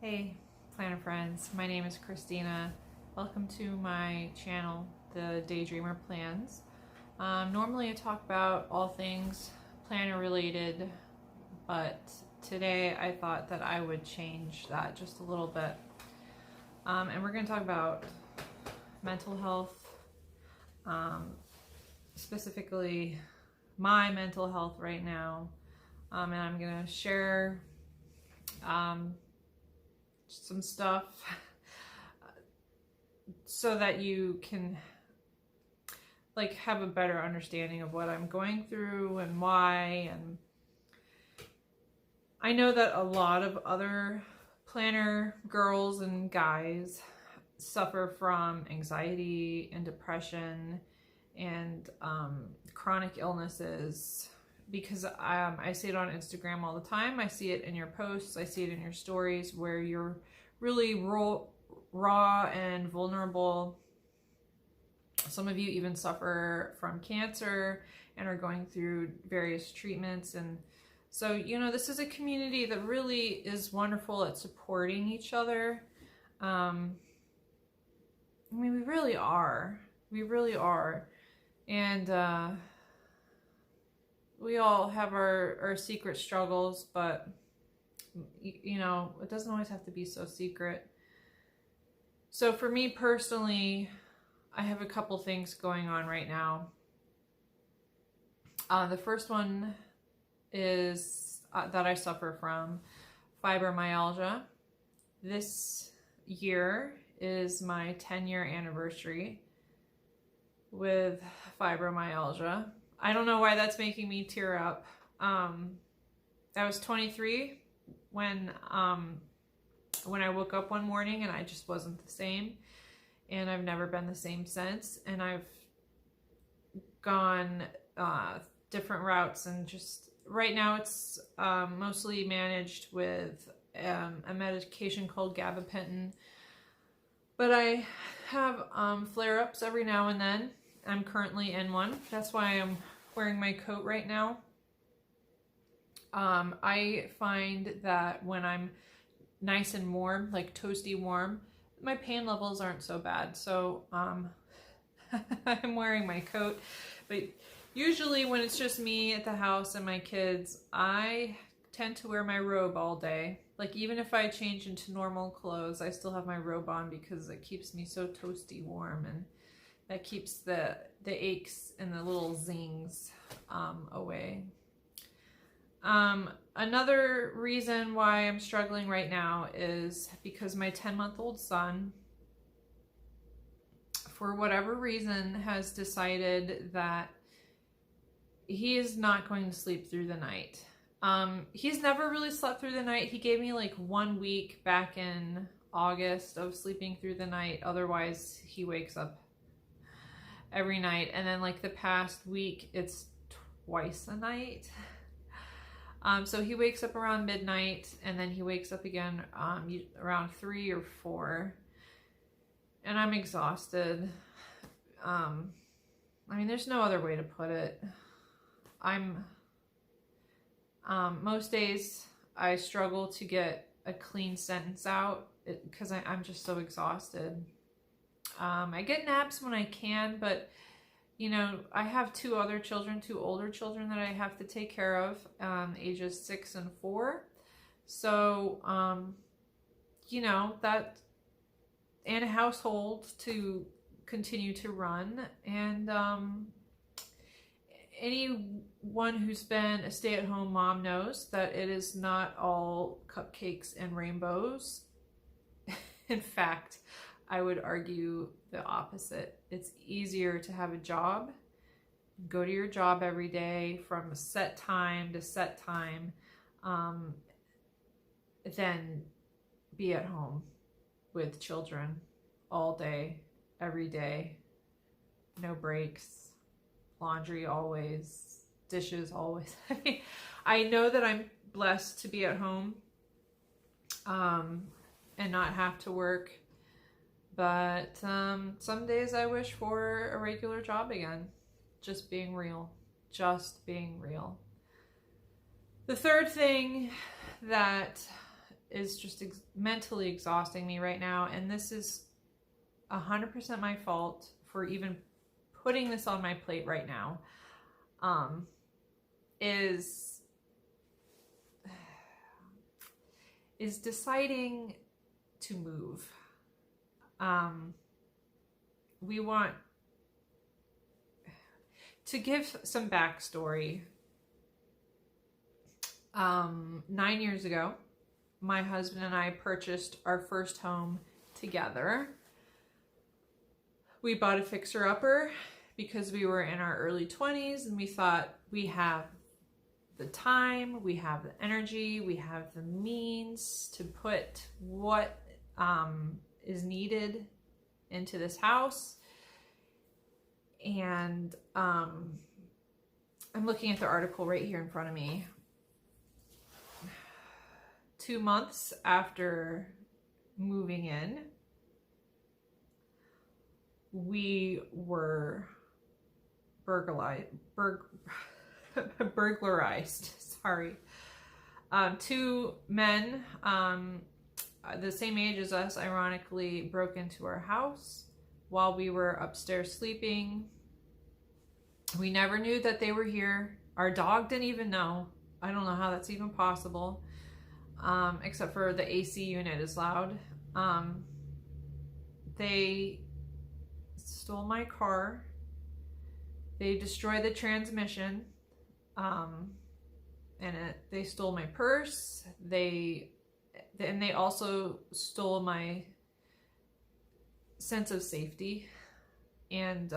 Hey, planner friends. My name is Kristina. Welcome to my channel, The Daydreamer Plans. Normally I talk about all things planner related, but today I thought that I would change that just a little bit. And we're going to talk about mental health, specifically my mental health right now. And I'm going to share some stuff so that you can have a better understanding of what I'm going through and why. And I know that a lot of other planner girls and guys suffer from anxiety and depression and chronic illnesses, because I see it on Instagram all the time. I see it in your posts. I see it in your stories where you're really raw and vulnerable. Some of you even suffer from cancer and are going through various treatments. And so, you know, this is a community that really is wonderful at supporting each other. I mean, we really are. We really are. And, we all have our secret struggles, but you know, it doesn't always have to be so secret. So for me personally, I have a couple things going on right now. The first one is that I suffer from fibromyalgia. This year is my 10-year anniversary with fibromyalgia. I don't know why that's making me tear up. I was 23 when I woke up one morning and I just wasn't the same. And I've never been the same since. And I've gone different routes, and just right now it's mostly managed with a medication called gabapentin. But I have flare-ups every now and then. I'm currently in one. That's why I'm wearing my coat right now. I find that when I'm nice and warm, like toasty warm, my pain levels aren't so bad. So I'm wearing my coat. But usually when it's just me at the house and my kids, I tend to wear my robe all day. Like, even if I change into normal clothes, I still have my robe on because it keeps me so toasty warm, and that keeps the aches and the little zings away. Another reason why I'm struggling right now is because my 10-month-old son, for whatever reason, has decided that he is not going to sleep through the night. He's never really slept through the night. He gave me like 1 week back in August of sleeping through the night. Otherwise, he wakes up every night. And then like the past week, it's twice a night. So he wakes up around midnight, and then he wakes up again around 3 or 4. And I'm exhausted. I mean, there's no other way to put it. Most days I struggle to get a clean sentence out because I'm just so exhausted. I get naps when I can, but you know, I have 2 other children, 2 older children that I have to take care of, ages 6 and 4. So, you know, that, and a household to continue to run. And anyone who's been a stay-at-home mom knows that it is not all cupcakes and rainbows. In fact, I would argue the opposite. It's easier to have a job, go to your job every day from set time to set time, than be at home with children all day, every day, no breaks, laundry always, dishes always. I mean, I know that I'm blessed to be at home and not have to work. But some days I wish for a regular job again. Just being real. Just being real. The third thing that is just mentally exhausting me right now. And this is 100% my fault for even putting this on my plate right now. Is deciding to move. We want to give some backstory. 9 years ago, my husband and I purchased our first home together. We bought a fixer-upper because we were in our early 20s and we thought, we have the time, we have the energy, we have the means to put what is needed into this house. And I'm looking at the article right here in front of me. 2 months after moving in, we were burglarized. Sorry. 2 men, the same age as us, ironically, broke into our house while we were upstairs sleeping. We never knew that they were here. Our dog didn't even know. I don't know how that's even possible. Except for the AC unit is loud. They stole my car. They destroyed the transmission. They stole my purse. They also stole my sense of safety. And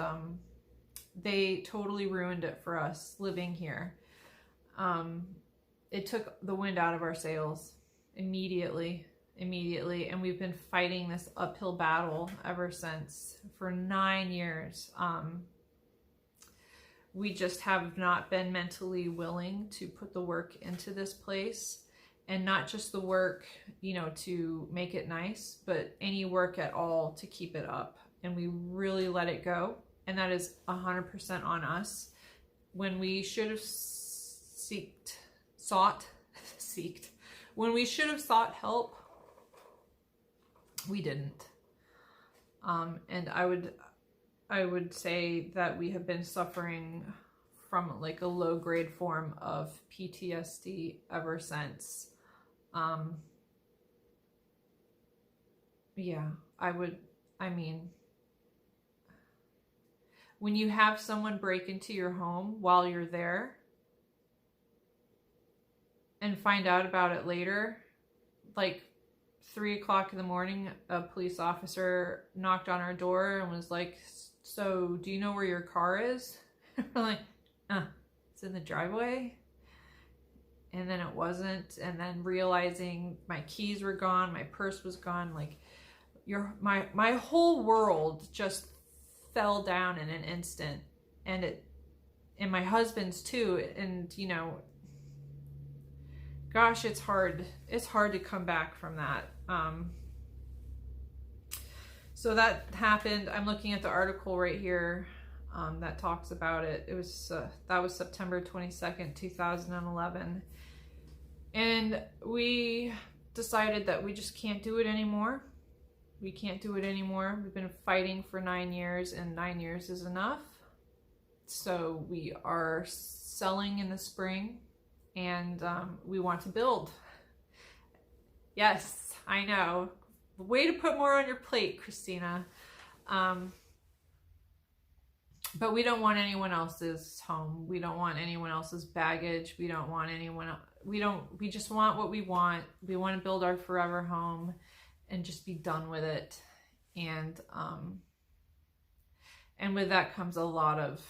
they totally ruined it for us living here. It took the wind out of our sails immediately, and we've been fighting this uphill battle ever since for 9 years. We just have not been mentally willing to put the work into this place, and not just the work, you know, to make it nice, but any work at all to keep it up. And we really let it go. And that is 100% on us. When we should have when we should have sought help, we didn't. And I would say that we have been suffering from like a low grade form of PTSD ever since. Yeah, when you have someone break into your home while you're there and find out about it later, like 3 o'clock in the morning, a police officer knocked on our door and was like, so do you know where your car is? We're like, it's in the driveway. And then it wasn't. And then realizing my keys were gone, my purse was gone, like my whole world just fell down in an instant. And my husband's too. And you know, gosh, it's hard to come back from that. So that happened. I'm looking at the article right here that talks about it. It was that was September 22nd, 2011. And we decided that we just can't do it anymore. We can't do it anymore. We've been fighting for 9 years, and 9 years is enough. So we are selling in the spring, and we want to build. Yes, I know. Way to put more on your plate, Kristina. But we don't want anyone else's home. We don't want anyone else's baggage. We don't want anyone else. We just want what we want. We want to build our forever home and just be done with it. And with that comes a lot of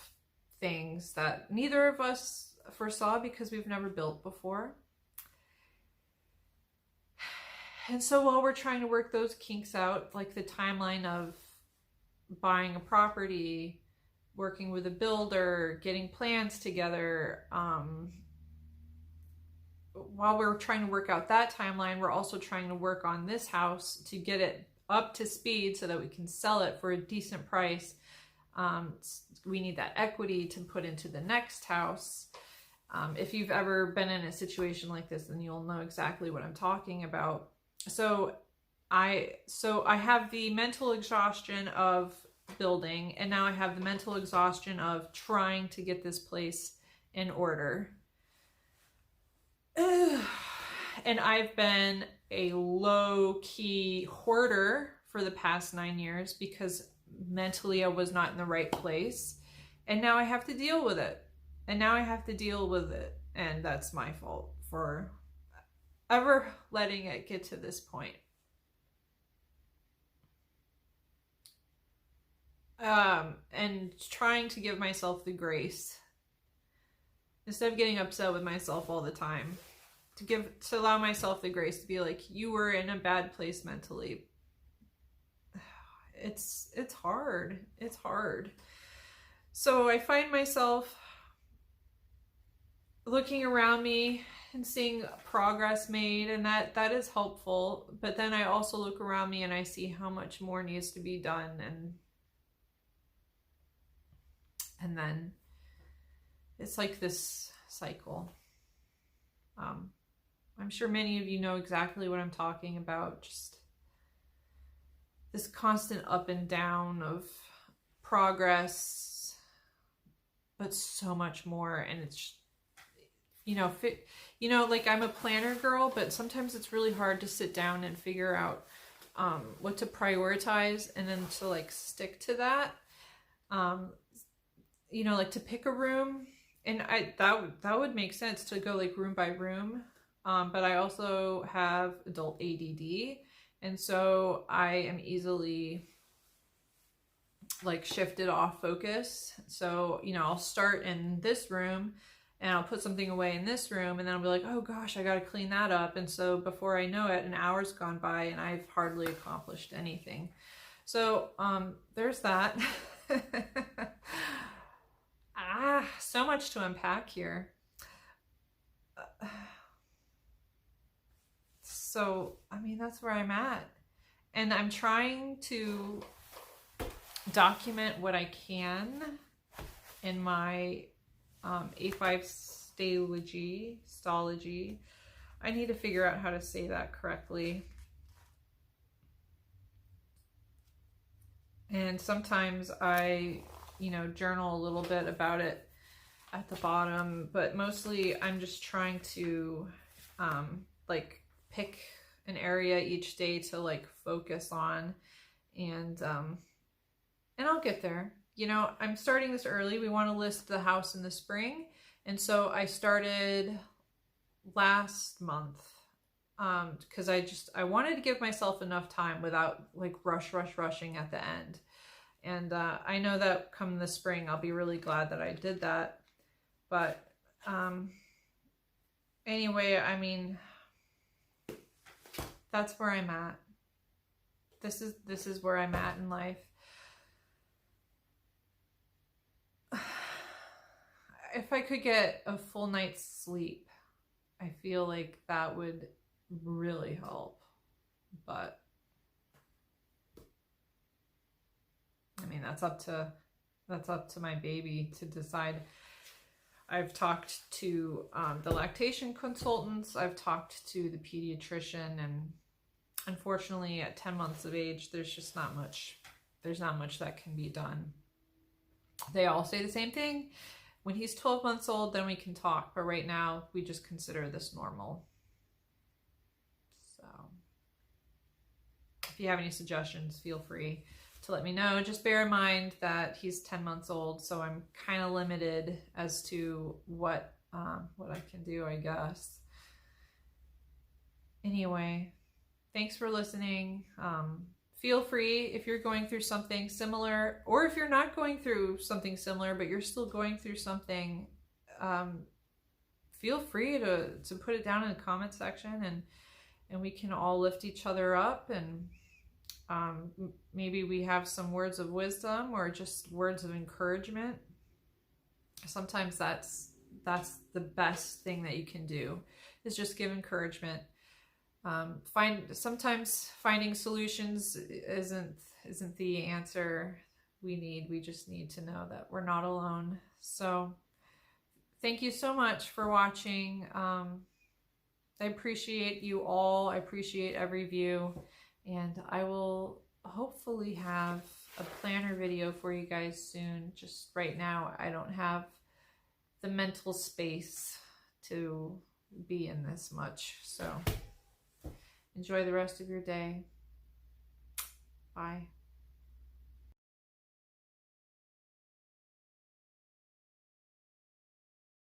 things that neither of us foresaw because we've never built before. And so while we're trying to work those kinks out, like the timeline of buying a property, working with a builder, getting plans together, while we're trying to work out that timeline, we're also trying to work on this house to get it up to speed so that we can sell it for a decent price. We need that equity to put into the next house. If you've ever been in a situation like this, then you'll know exactly what I'm talking about. so I have the mental exhaustion of building, and now I have the mental exhaustion of trying to get this place in order. And I've been a low-key hoarder for the past 9 years because mentally I was not in the right place. And now I have to deal with it. And that's my fault for ever letting it get to this point. And trying to give myself the grace instead of getting upset with myself all the time, to allow myself the grace to be like, you were in a bad place mentally. It's hard. It's hard. So I find myself looking around me and seeing progress made, and that is helpful. But then I also look around me and I see how much more needs to be done, and then it's like this cycle. I'm sure many of you know exactly what I'm talking about. Just this constant up and down of progress, but so much more. And it's, like I'm a planner girl, but sometimes it's really hard to sit down and figure out what to prioritize and then to like stick to that. Like to pick a room, and that would make sense to go like room by room. But I also have adult ADD, and so I am easily like shifted off focus. So, I'll start in this room and I'll put something away in this room, and then I'll be like, oh gosh, I got to clean that up. And so before I know it, an hour's gone by and I've hardly accomplished anything. So, there's that. So much to unpack here. So, that's where I'm at. And I'm trying to document what I can in my A5 stology. I need to figure out how to say that correctly. And sometimes I, journal a little bit about it at the bottom, but mostly I'm just trying to like pick an area each day to like focus on, and I'll get there. I'm starting this early. We want to list the house in the spring, and so I started last month because I wanted to give myself enough time without like rushing at the end. And I know that come the spring, I'll be really glad that I did that. But anyway, that's where I'm at. This is where I'm at in life. If I could get a full night's sleep, I feel like that would really help. But that's up to my baby to decide. I've talked to the lactation consultants. I've talked to the pediatrician, and unfortunately at 10 months of age, there's just not much. There's not much that can be done. They all say the same thing. When he's 12 months old, then we can talk. But right now, we just consider this normal. So if you have any suggestions, feel free to let me know. Just bear in mind that he's 10 months old, so I'm kind of limited as to what I can do, I guess. Anyway, thanks for listening. Feel free, if you're going through something similar, or if you're not going through something similar, but you're still going through something, feel free to put it down in the comment section, and we can all lift each other up, and maybe we have some words of wisdom or just words of encouragement. Sometimes that's the best thing that you can do, is just give encouragement. Sometimes finding solutions isn't the answer we need. We just need to know that we're not alone. So thank you so much for watching. I appreciate you all. I appreciate every view. And I will hopefully have a planner video for you guys soon. Just right now, I don't have the mental space to be in this much. So enjoy the rest of your day. Bye.